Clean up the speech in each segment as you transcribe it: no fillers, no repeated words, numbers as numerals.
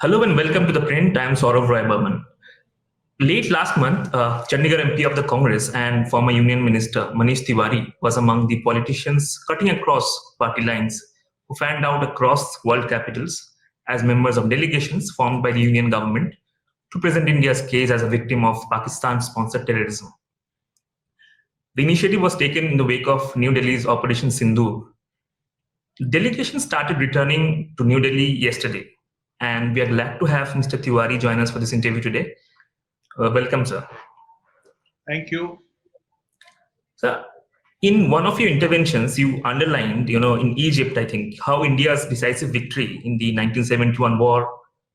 Hello and welcome to The Print. I am Saurav Roy Burman. Late last month, Chandigarh MP of the Congress and former Union Minister Manish Tewari was among the politicians cutting across party lines who fanned out across world capitals as members of delegations formed by the Union government to present India's case as a victim of Pakistan-sponsored terrorism. The initiative was taken in the wake of New Delhi's Operation Sindoor. The delegation started returning to New Delhi yesterday, and we are glad to have Mr. Tewari join us for this interview today. Welcome, sir. Thank you. Sir, in one of your interventions, you underlined, in Egypt, I think, how India's decisive victory in the 1971 war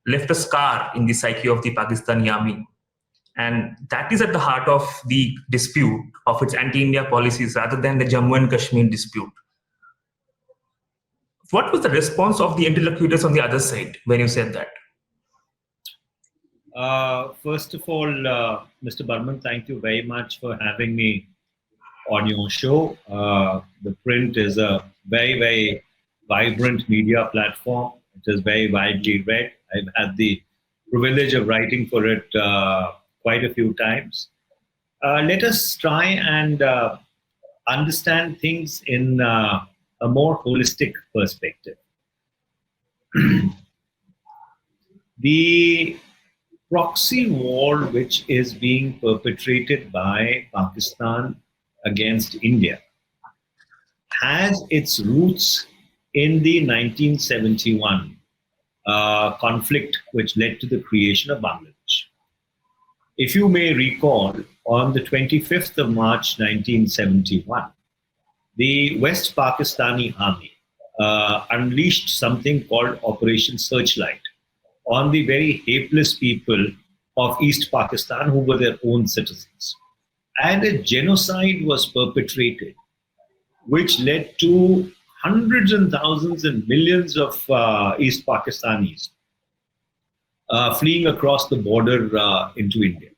left a scar in the psyche of the Pakistani army. And that is at the heart of the dispute of its anti-India policies rather than the Jammu and Kashmir dispute. What was the response of the interlocutors on the other side when you said that? First of all, Mr. Burman, thank you very much for having me on your show. The Print is a very, very vibrant media platform. It is very widely read. I've had the privilege of writing for it quite a few times. Let us try and understand things in a more holistic perspective. The proxy war which is being perpetrated by Pakistan against India has its roots in the 1971 conflict which led to the creation of Bangladesh. If you may recall, on the 25th of March 1971, the West Pakistani army unleashed something called Operation Searchlight on the very helpless people of East Pakistan who were their own citizens. And a genocide was perpetrated, which led to hundreds and thousands and millions of East Pakistanis fleeing across the border into India.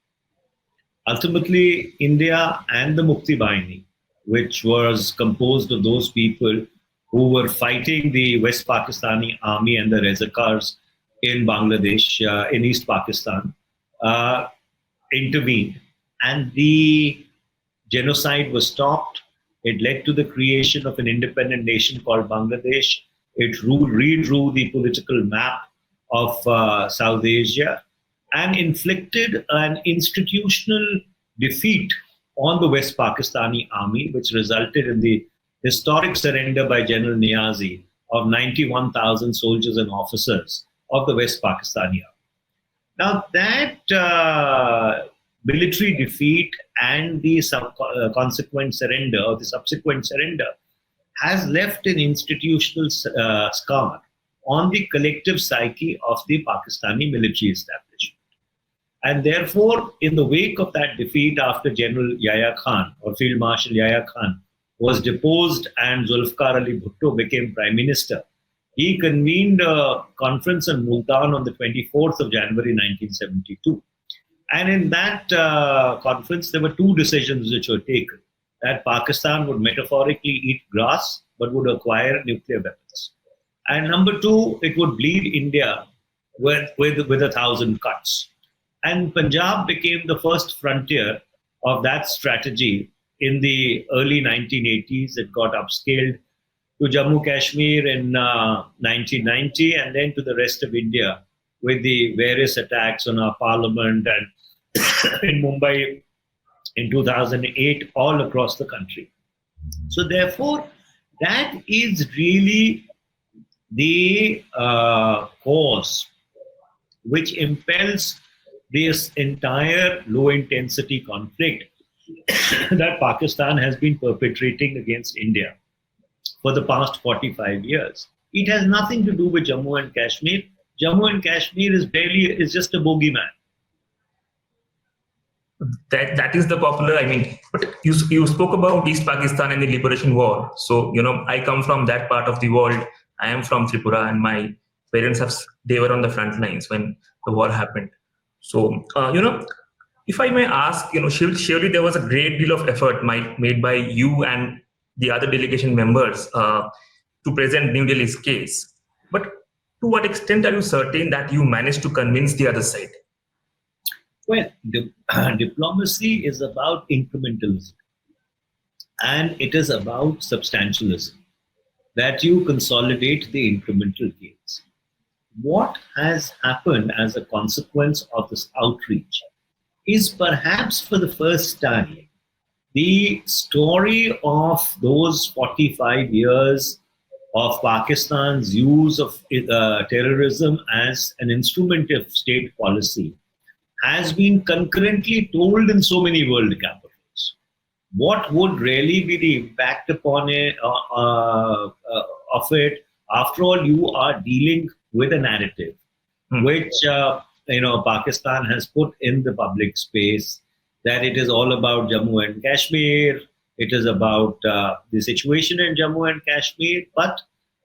Ultimately, India and the Mukti Bahini, which was composed of those people who were fighting the West Pakistani army and the Rezakars in Bangladesh, in East Pakistan, intervened. And the genocide was stopped. It led to the creation of an independent nation called Bangladesh. It redrew the political map of South Asia and inflicted an institutional defeat on the West Pakistani army, which resulted in the historic surrender by General Niazi of 91,000 soldiers and officers of the West Pakistani army. Now that military defeat and the consequent surrender or the subsequent surrender has left an institutional scar on the collective psyche of the Pakistani military establishment. And therefore, in the wake of that defeat, after General Yahya Khan or Field Marshal Yahya Khan was deposed and Zulfikar Ali Bhutto became Prime Minister, he convened a conference in Multan on the 24th of January 1972. And in that conference, there were two decisions which were taken. That Pakistan would metaphorically eat grass, but would acquire nuclear weapons. And number two, it would bleed India with 1,000 cuts. And Punjab became the first frontier of that strategy in the early 1980s. It got upscaled to Jammu Kashmir in 1990 and then to the rest of India with the various attacks on our parliament and in Mumbai in 2008 all across the country. So therefore, that is really the cause which impels this entire low-intensity conflict that Pakistan has been perpetrating against India for the past 45 years. It has nothing to do with Jammu and Kashmir. Jammu and Kashmir is just a bogeyman. That is the popular, but you spoke about East Pakistan and the Liberation War. So, I come from that part of the world. I am from Tripura and my parents they were on the front lines when the war happened. So, if I may ask, surely there was a great deal of effort made by you and the other delegation members to present New Delhi's case. But To what extent are you certain that you managed to convince the other side? Well, diplomacy is about incrementalism, and it is about substantialism, that you consolidate the incremental gains. What has happened as a consequence of this outreach is perhaps for the first time the story of those 45 years of Pakistan's use of terrorism as an instrument of state policy has been concurrently told in so many world capitals. What would really be the impact upon it, of it? After all, you are dealing with a narrative which Pakistan has put in the public space, that it is all about Jammu and Kashmir. It is about the situation in Jammu and Kashmir, but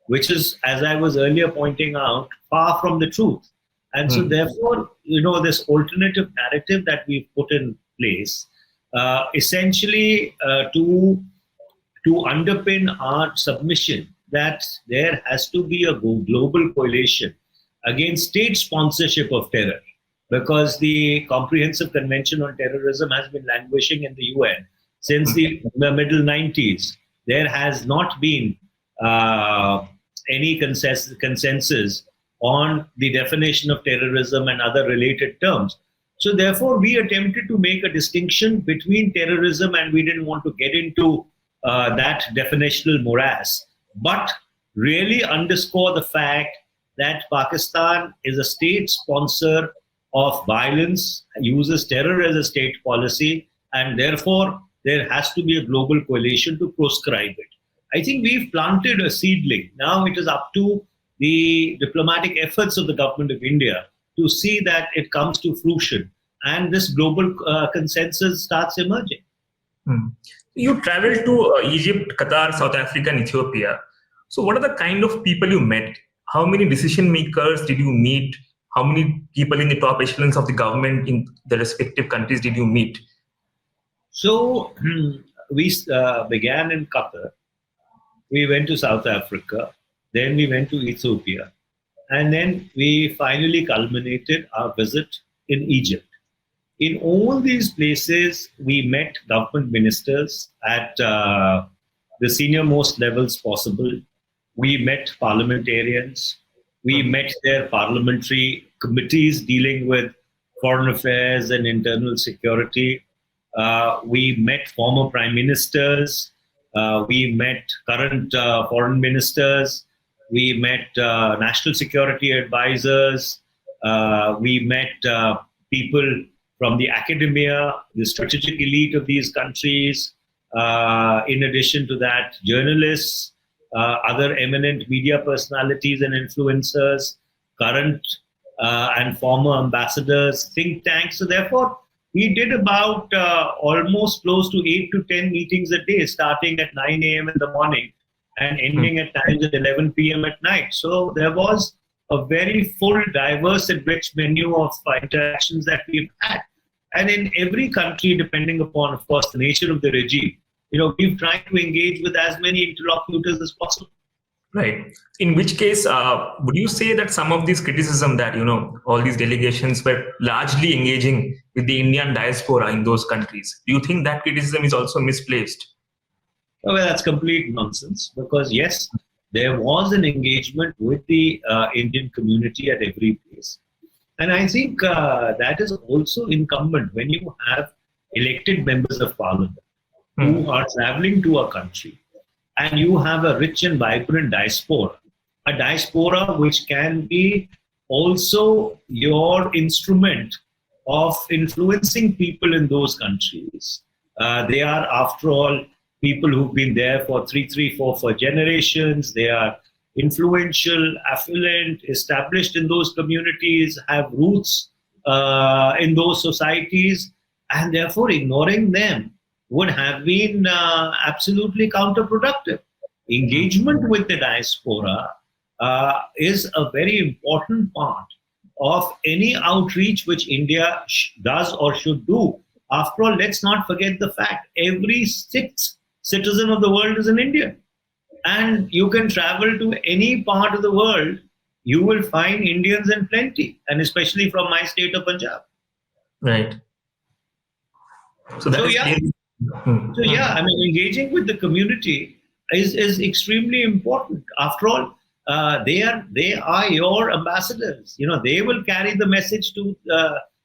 which is, as I was earlier pointing out, far from the truth. And so therefore, this alternative narrative that we've put in place, essentially to underpin our submission that there has to be a global coalition against state sponsorship of terror, because the Comprehensive Convention on Terrorism has been languishing in the UN since the middle 90s. There has not been any consensus on the definition of terrorism and other related terms. So therefore, we attempted to make a distinction between terrorism, and we didn't want to get into that definitional morass, but really underscore the fact that Pakistan is a state sponsor of violence, uses terror as a state policy, and therefore there has to be a global coalition to proscribe it. I think we've planted a seedling. Now it is up to the diplomatic efforts of the government of India to see that it comes to fruition and this global consensus starts emerging. You traveled to Egypt, Qatar, South Africa, and Ethiopia. So what are the kind of people you met? How many decision makers did you meet? How many people in the top echelons of the government in the respective countries did you meet? So we began in Qatar. We went to South Africa. Then we went to Ethiopia. And then we finally culminated our visit in Egypt. In all these places, we met government ministers at the senior most levels possible. We met parliamentarians. We met their parliamentary committees dealing with foreign affairs and internal security. We met former prime ministers. We met current foreign ministers. We met national security advisors. We met people from the academia, the strategic elite of these countries. In addition to that, journalists, other eminent media personalities and influencers, current and former ambassadors, think tanks. So therefore, we did about almost close to 8 to 10 meetings a day, starting at 9 a.m. in the morning and ending at times at 11 p.m. at night. So there was a very full, diverse and rich menu of interactions that we've had. And in every country, depending upon, of course, the nature of the regime, we've tried to engage with as many interlocutors as possible. Right. In which case, would you say that some of these criticism that, all these delegations were largely engaging with the Indian diaspora in those countries, do you think that criticism is also misplaced? Well, that's complete nonsense, because yes, there was an engagement with the Indian community at every place. And I think that is also incumbent when you have elected members of parliament who are traveling to a country, and you have a rich and vibrant diaspora, a diaspora which can be also your instrument of influencing people in those countries. They are, after all, people who've been there for 4 generations. They are influential, affluent, established in those communities, have roots in those societies, and therefore ignoring them would have been absolutely counterproductive. Engagement with the diaspora is a very important part of any outreach which India does or should do. After all, let's not forget the fact every 6th citizen of the world is an Indian. And you can travel to any part of the world you will find Indians in plenty, and especially from my state of Punjab. Right. So that So is yeah, clearly. I mean, engaging with the community is extremely important. After all, they are your ambassadors. You know, they will carry the message to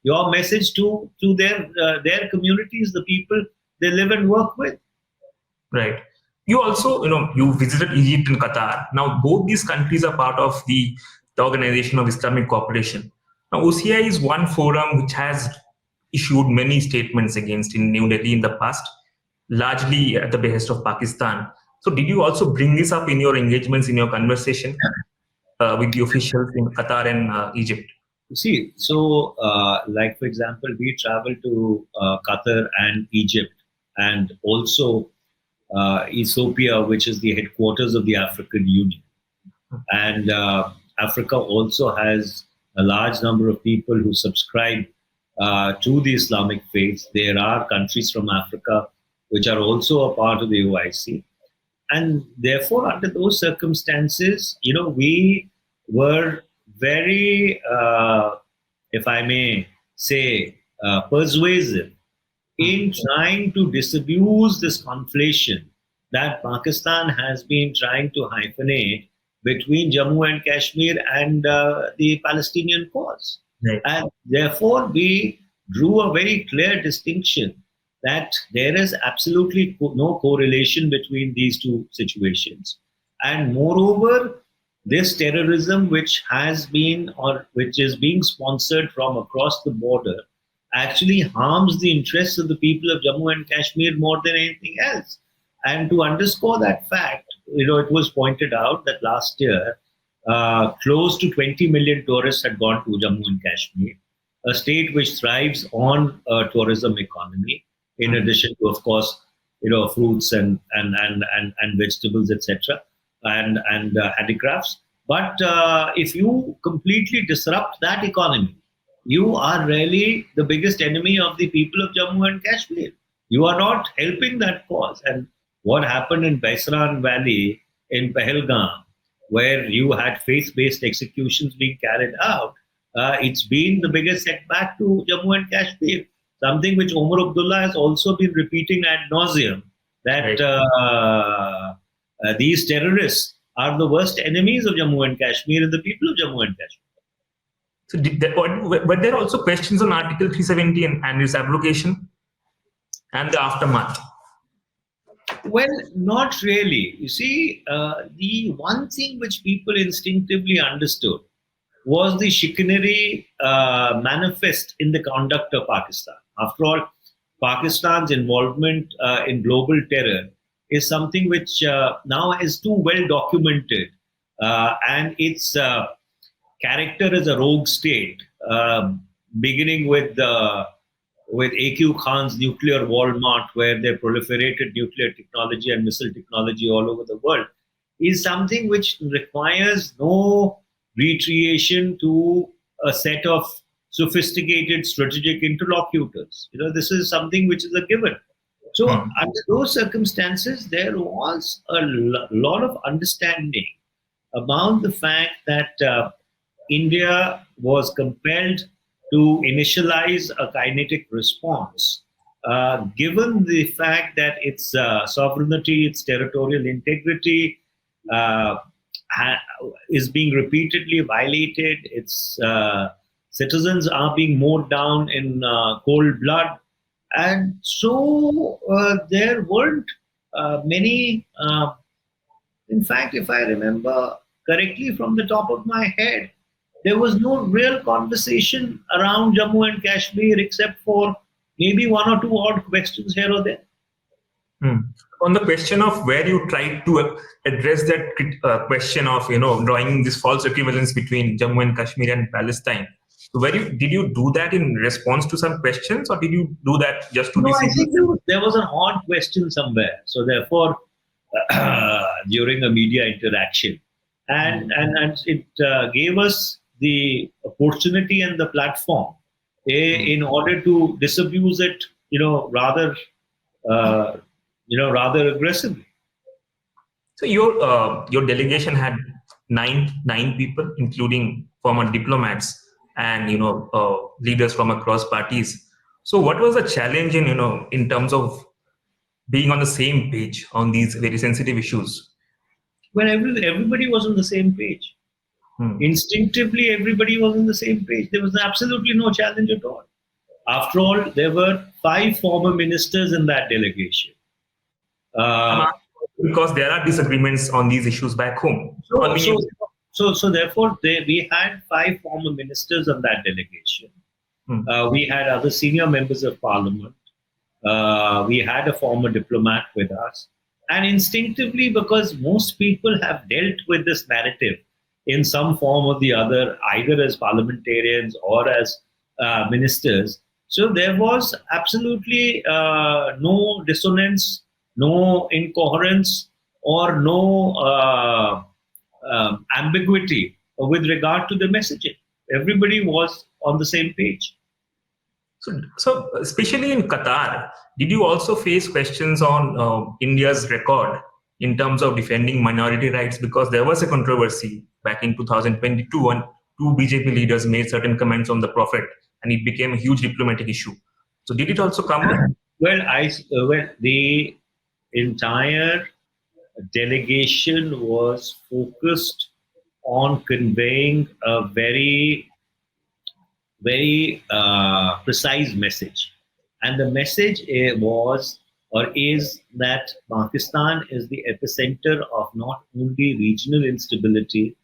your message to their communities, the people they live and work with. Right. You also, you visited Egypt and Qatar. Now, both these countries are part of the Organization of Islamic Cooperation. Now, OCI is one forum which has issued many statements against in New Delhi in the past, largely at the behest of Pakistan. So, did you also bring this up in your engagements, in your conversation with the officials in Qatar and Egypt? You see, so like for example, we traveled to Qatar and Egypt, and also Ethiopia, which is the headquarters of the African Union. And Africa also has a large number of people who subscribe to the Islamic faith. There are countries from Africa which are also a part of the OIC. And therefore, under those circumstances, we were very, if I may say, persuasive in trying to disabuse this conflation that Pakistan has been trying to hyphenate between Jammu and Kashmir and the Palestinian cause. Right. And therefore, we drew a very clear distinction that there is absolutely no correlation between these two situations. And moreover, this terrorism, which has been or which is being sponsored from across the border, actually harms the interests of the people of Jammu and Kashmir more than anything else. And to underscore that fact, it was pointed out that last year, close to 20 million tourists had gone to Jammu and Kashmir, a state which thrives on a tourism economy, in addition to, of course, fruits and vegetables, etc., and handicrafts. But if you completely disrupt that economy, you are really the biggest enemy of the people of Jammu and Kashmir. You are not helping that cause. And what happened in Baisran Valley in Pahalgam, where you had faith-based executions being carried out, it's been the biggest setback to Jammu and Kashmir. Something which Omar Abdullah has also been repeating ad nauseum, that these terrorists are the worst enemies of Jammu and Kashmir and the people of Jammu and Kashmir. So, were there also questions on Article 370 and its application and the aftermath? Well, not really. You see, the one thing which people instinctively understood was the chicanery manifest in the conduct of Pakistan. After all, Pakistan's involvement in global terror is something which now is too well documented, and its character as a rogue state, beginning with A.Q. Khan's nuclear Walmart, where they proliferated nuclear technology and missile technology all over the world, is something which requires no retreation to a set of sophisticated strategic interlocutors. This is something which is a given. So under those circumstances, there was a lot of understanding about the fact that India was compelled to initialize a kinetic response, given the fact that its sovereignty, its territorial integrity is being repeatedly violated. Its citizens are being mowed down in cold blood. And so there weren't many, in fact, if I remember correctly from the top of my head, there was no real conversation around Jammu and Kashmir except for maybe one or two odd questions here or there. On the question of where you tried to address that question of drawing this false equivalence between Jammu and Kashmir and Palestine, so did you do that in response to some questions, or did you do that just to? No, I think there was an odd question somewhere. So therefore, during a media interaction, and it gave us the opportunity and the platform in order to disabuse it, rather aggressively. So your delegation had nine people, including former diplomats and leaders from across parties. So, what was the challenge in terms of being on the same page on these very sensitive issues? Well, everybody was on the same page. Instinctively, everybody was on the same page. There was absolutely no challenge at all. After all, there were 5 former ministers in that delegation. Because there are disagreements on these issues back home. So therefore, we had 5 former ministers on that delegation. We had other senior members of parliament. We had a former diplomat with us. And instinctively, because most people have dealt with this narrative in some form or the other, either as parliamentarians or as ministers, so there was absolutely no dissonance, no incoherence, or no ambiguity with regard to the messaging. Everybody was on the same page. So especially in Qatar, did you also face questions on India's record in terms of defending minority rights? Because there was a controversy back in 2022 when 2 BJP leaders made certain comments on the Prophet, and it became a huge diplomatic issue. So did it also come up? Well, the entire delegation was focused on conveying a very precise message. And the message was or is that Pakistan is the epicenter of not only regional instability,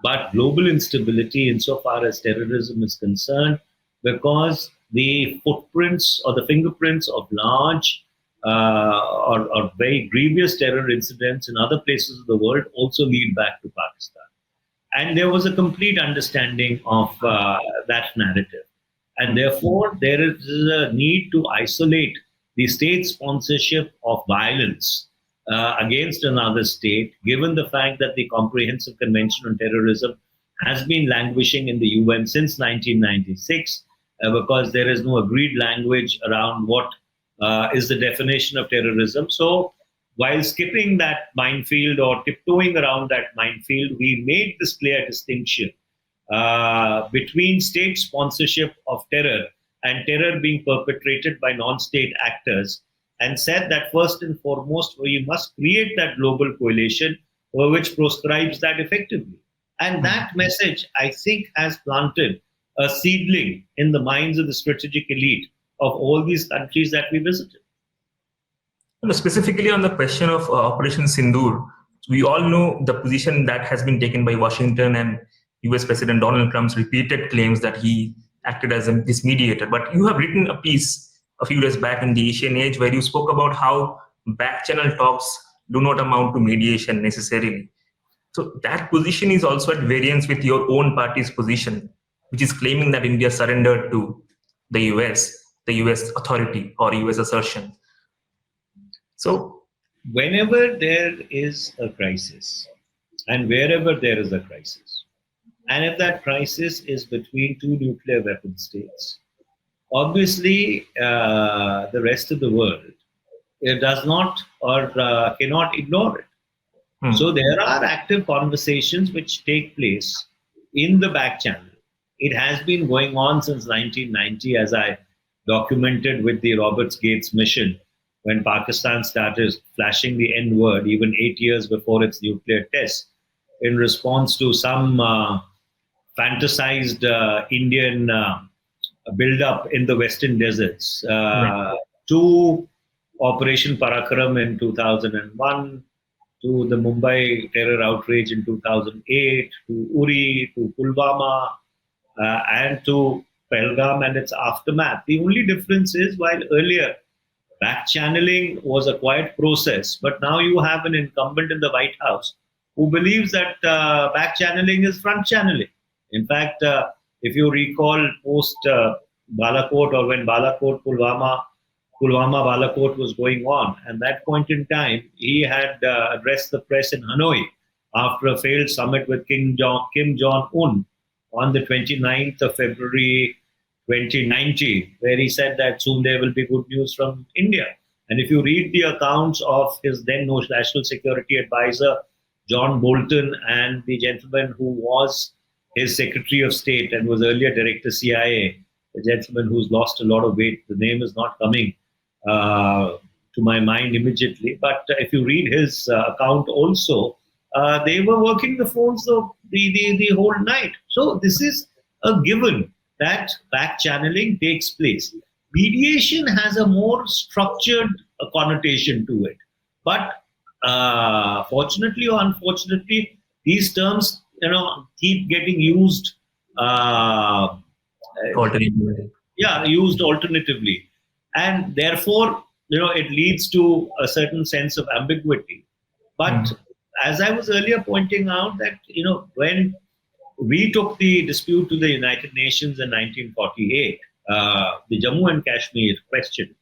but global instability insofar as terrorism is concerned, because the footprints or the fingerprints of large or very grievous terror incidents in other places of the world also lead back to Pakistan. And there was a complete understanding of that narrative. And therefore, there is a need to isolate the state sponsorship of violence against another state, given the fact that the Comprehensive Convention on Terrorism has been languishing in the UN since 1996, because there is no agreed language around what is the definition of terrorism. So, while skipping that minefield or tiptoeing around that minefield, we made this clear distinction between state sponsorship of terror and terror being perpetrated by non-state actors, and said that first and foremost, we must create that global coalition which proscribes that effectively. And that message, I think, has planted a seedling in the minds of the strategic elite of all these countries that we visited. Specifically on the question of Operation Sindoor, we all know the position that has been taken by Washington and US President Donald Trump's repeated claims that he acted as this mediator. But you have written a piece a few days back in the Asian Age where you spoke about how back-channel talks do not amount to mediation necessarily. So that position is also at variance with your own party's position, which is claiming that India surrendered to the US authority or US assertion. So, whenever there is a crisis, and wherever there is a crisis, and if that crisis is between 2 nuclear weapon states, obviously the rest of the world does not or cannot ignore it. So there are active conversations which take place in the back channel. It has been going on since 1990, as I documented with the Roberts Gates mission, when Pakistan started flashing the N word even 8 years before its nuclear test, in response to some fantasized Indian build-up in the Western deserts, to Operation Parakram in 2001, to the Mumbai terror outrage in 2008, to Uri, to Pulwama, and to Pahalgam and its aftermath. The only difference is, while earlier back channeling was a quiet process, but now you have an incumbent in the White House who believes that back channeling is front channeling. In fact, if you recall, post Balakot, or when Balakot, Pulwama Balakot was going on, at that point in time, he had addressed the press in Hanoi after a failed summit with Kim Jong-un on the 29th of February 2019, where he said that soon there will be good news from India. And if you read the accounts of his then national security advisor, John Bolton and the gentleman who was his Secretary of State and was earlier Director CIA, a gentleman who's lost a lot of weight. The name is not coming to my mind immediately. But if you read his account also, they were working the phones the whole night. So this is a given that back channeling takes place. Mediation has a more structured connotation to it. But fortunately or unfortunately, these terms keep getting used. Alternatively. Yeah, used alternatively, and therefore it leads to a certain sense of ambiguity. But as I was earlier pointing out, that when we took the dispute to the United Nations in 1948, the Jammu and Kashmir question.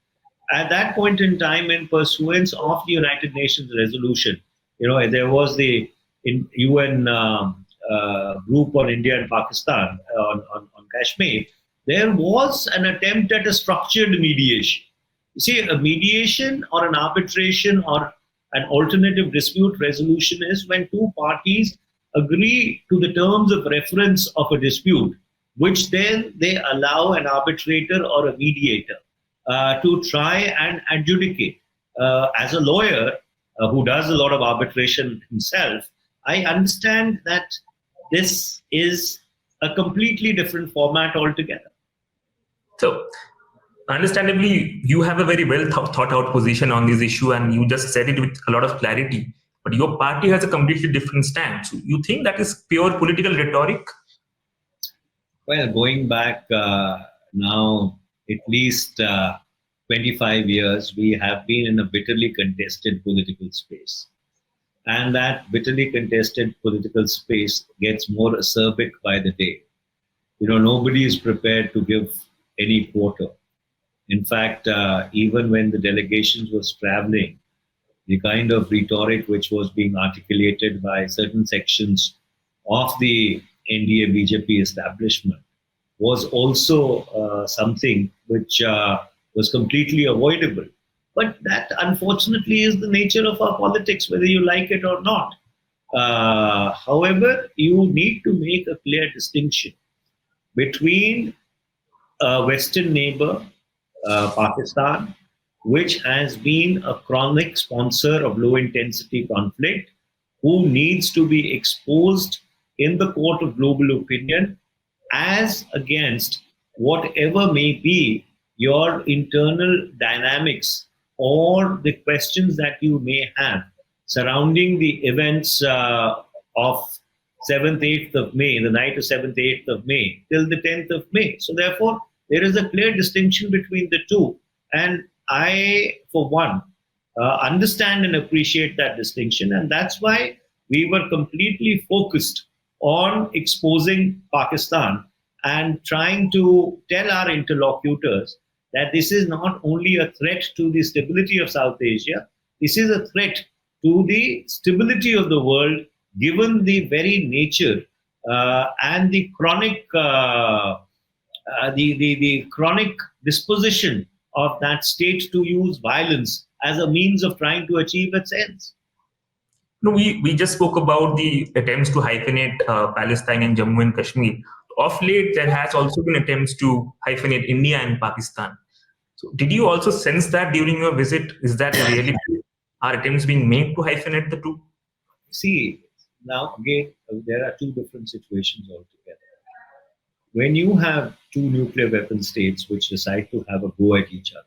At that point in time, in pursuance of the United Nations resolution, there was the UN group on India and Pakistan on Kashmir. There was an attempt at a structured mediation. You see, a mediation or an arbitration or an alternative dispute resolution is when two parties agree to the terms of reference of a dispute, which then they allow an arbitrator or a mediator to try and adjudicate. As a lawyer who does a lot of arbitration himself, I understand that this is a completely different format altogether. So, understandably, you have a very well thought out position on this issue, and you just said it with a lot of clarity. But your party has a completely different stance. You think that is pure political rhetoric? Well, going back now at least 25 years, we have been in a bitterly contested political space. And that bitterly contested political space gets more acerbic by the day. Nobody is prepared to give any quarter. In fact, even when the delegations was traveling, the kind of rhetoric which was being articulated by certain sections of the NDA BJP establishment was also something which was completely avoidable. But that, unfortunately, is the nature of our politics, whether you like it or not. However, you need to make a clear distinction between a Western neighbor, Pakistan, which has been a chronic sponsor of low-intensity conflict, who needs to be exposed in the court of global opinion as against whatever may be your internal dynamics or the questions that you may have surrounding the events of 7th, 8th of May, the night of 7th, 8th of May, till the 10th of May. So therefore, there is a clear distinction between the two. And I, for one, understand and appreciate that distinction. And that's why we were completely focused on exposing Pakistan and trying to tell our interlocutors that this is not only a threat to the stability of South Asia, this is a threat to the stability of the world, given the very nature and the chronic the chronic disposition of that state to use violence as a means of trying to achieve its ends. No, we just spoke about the attempts to hyphenate Palestine and Jammu and Kashmir. Of late, there has also been attempts to hyphenate India and Pakistan. So, did you also sense that during your visit? Is that really are attempts being made to hyphenate the two? See, now again, there are two different situations altogether. When you have two nuclear weapon states which decide to have a go at each other,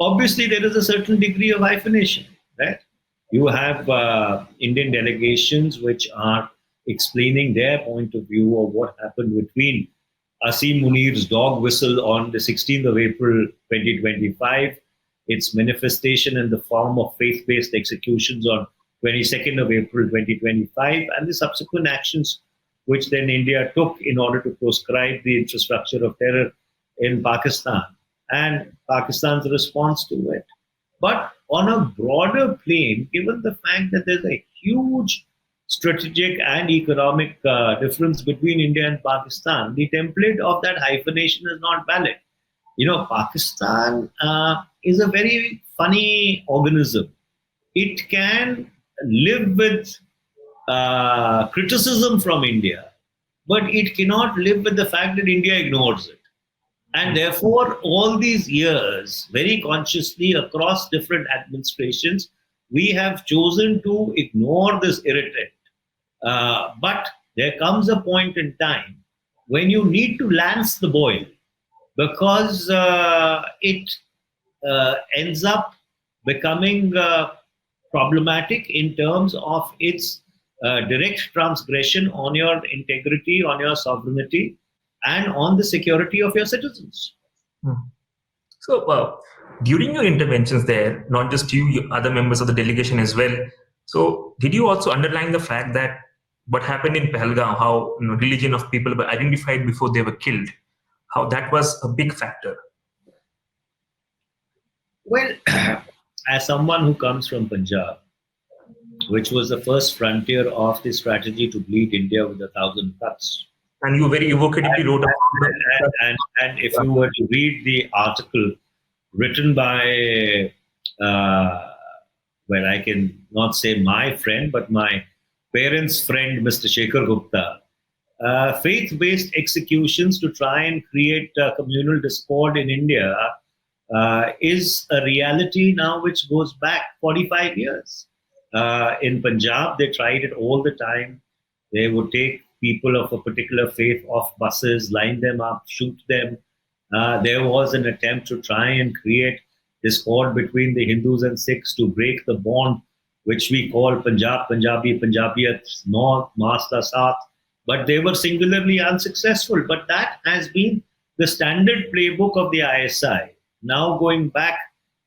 obviously there is a certain degree of hyphenation, right? You have Indian delegations which are explaining their point of view of what happened between Asim Munir's dog whistle on the 16th of April 2025, its manifestation in the form of faith-based executions on 22nd of April 2025, and the subsequent actions which then India took in order to proscribe the infrastructure of terror in Pakistan, and Pakistan's response to it. But on a broader plane, given the fact that there's a huge strategic and economic difference between India and Pakistan, the template of that hyphenation is not valid. Pakistan is a very funny organism. It can live with criticism from India, but it cannot live with the fact that India ignores it. And therefore, all these years, very consciously across different administrations, we have chosen to ignore this irritant. But there comes a point in time when you need to lance the boil, because it ends up becoming problematic in terms of its direct transgression on your integrity, on your sovereignty, and on the security of your citizens. So, during your interventions there, not just you, other members of the delegation as well. So, did you also underline the fact that what happened in Pahalgam, how religion of people were identified before they were killed, how that was a big factor? Well, as someone who comes from Punjab, which was the first frontier of the strategy to bleed India with 1,000 cuts. And you very evocatively wrote about and if you were to read the article written by, well, I can not say my friend, but my parents' friend, Mr. Shekhar Gupta, faith-based executions to try and create communal discord in India is a reality now which goes back 45 years. In Punjab, they tried it all the time. They would take people of a particular faith off buses, line them up, shoot them. There was an attempt to try and create discord between the Hindus and Sikhs to break the bond, which we call Punjab, Punjabi, Punjabiyat, North, Master, South. But they were singularly unsuccessful. But that has been the standard playbook of the ISI, now going back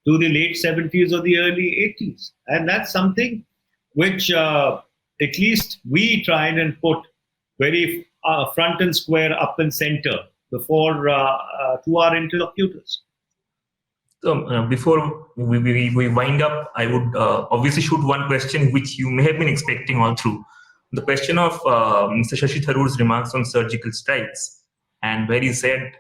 to the late 70s or the early 80s. And that's something which at least we tried and put very front and square, up and center before to our interlocutors. So before we wind up, I would obviously shoot one question which you may have been expecting all through. The question of Mr. Shashi Tharoor's remarks on surgical strikes, and where he said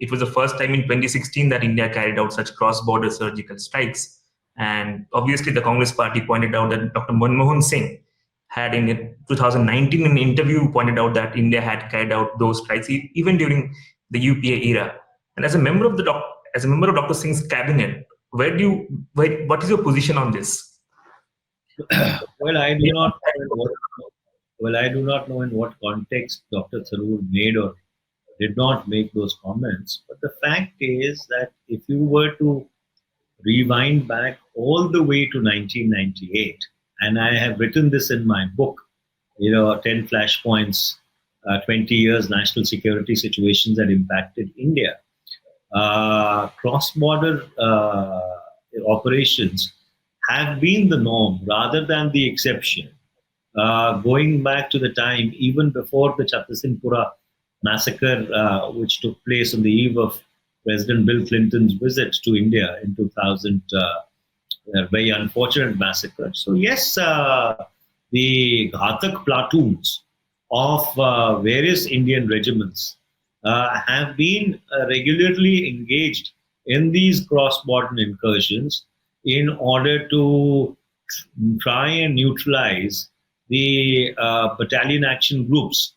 it was the first time in 2016 that India carried out such cross-border surgical strikes. And obviously the Congress party pointed out that Dr. Manmohan Singh had in 2019 in an interview pointed out that India had carried out those strikes even during the UPA era. And as a member of Dr. Singh's cabinet, what is your position on this? Well, I do not know in what context Dr. Tharoor made or did not make those comments. But the fact is that if you were to rewind back all the way to 1998, and I have written this in my book, 10 flashpoints, 20 years national security situations that impacted India. Cross-border operations have been the norm rather than the exception. Going back to the time even before the Chhatrasinpura massacre, which took place on the eve of President Bill Clinton's visit to India in 2000, a very unfortunate massacre. So yes, the Ghatak platoons of various Indian regiments have been regularly engaged in these cross-border incursions in order to try and neutralize the battalion action groups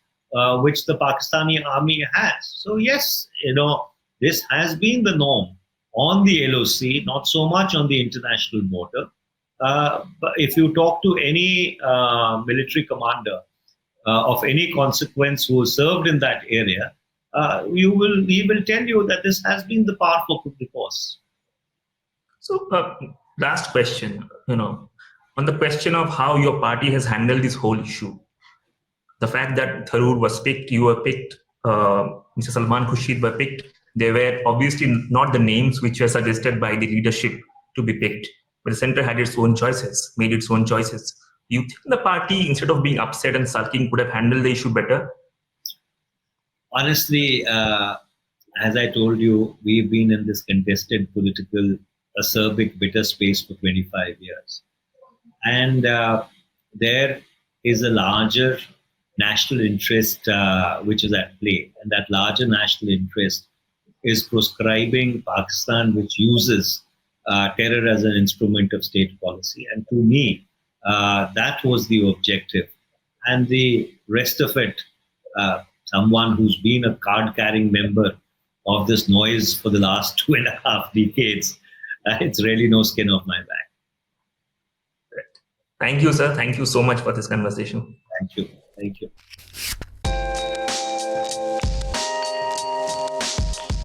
which the Pakistani army has. So yes, this has been the norm on the LOC, not so much on the international border. But if you talk to any military commander of any consequence who served in that area, he will tell you that this has been the path of the course. So, last question, on the question of how your party has handled this whole issue. The fact that Tharoor was picked, you were picked, Mr. Salman Khurshid were picked. They were obviously not the names which were suggested by the leadership to be picked, but the center had its own choices, made its own choices. You think the party, instead of being upset and sulking, could have handled the issue better? Honestly, as I told you, we've been in this contested political, acerbic, bitter space for 25 years. And there is a larger national interest which is at play. And that larger national interest is proscribing Pakistan, which uses terror as an instrument of state policy. And to me, that was the objective and the rest of it, someone who's been a card-carrying member of this noise for the last 2.5 decades, it's really no skin off my back. Thank you, sir. Thank you so much for this conversation. Thank you.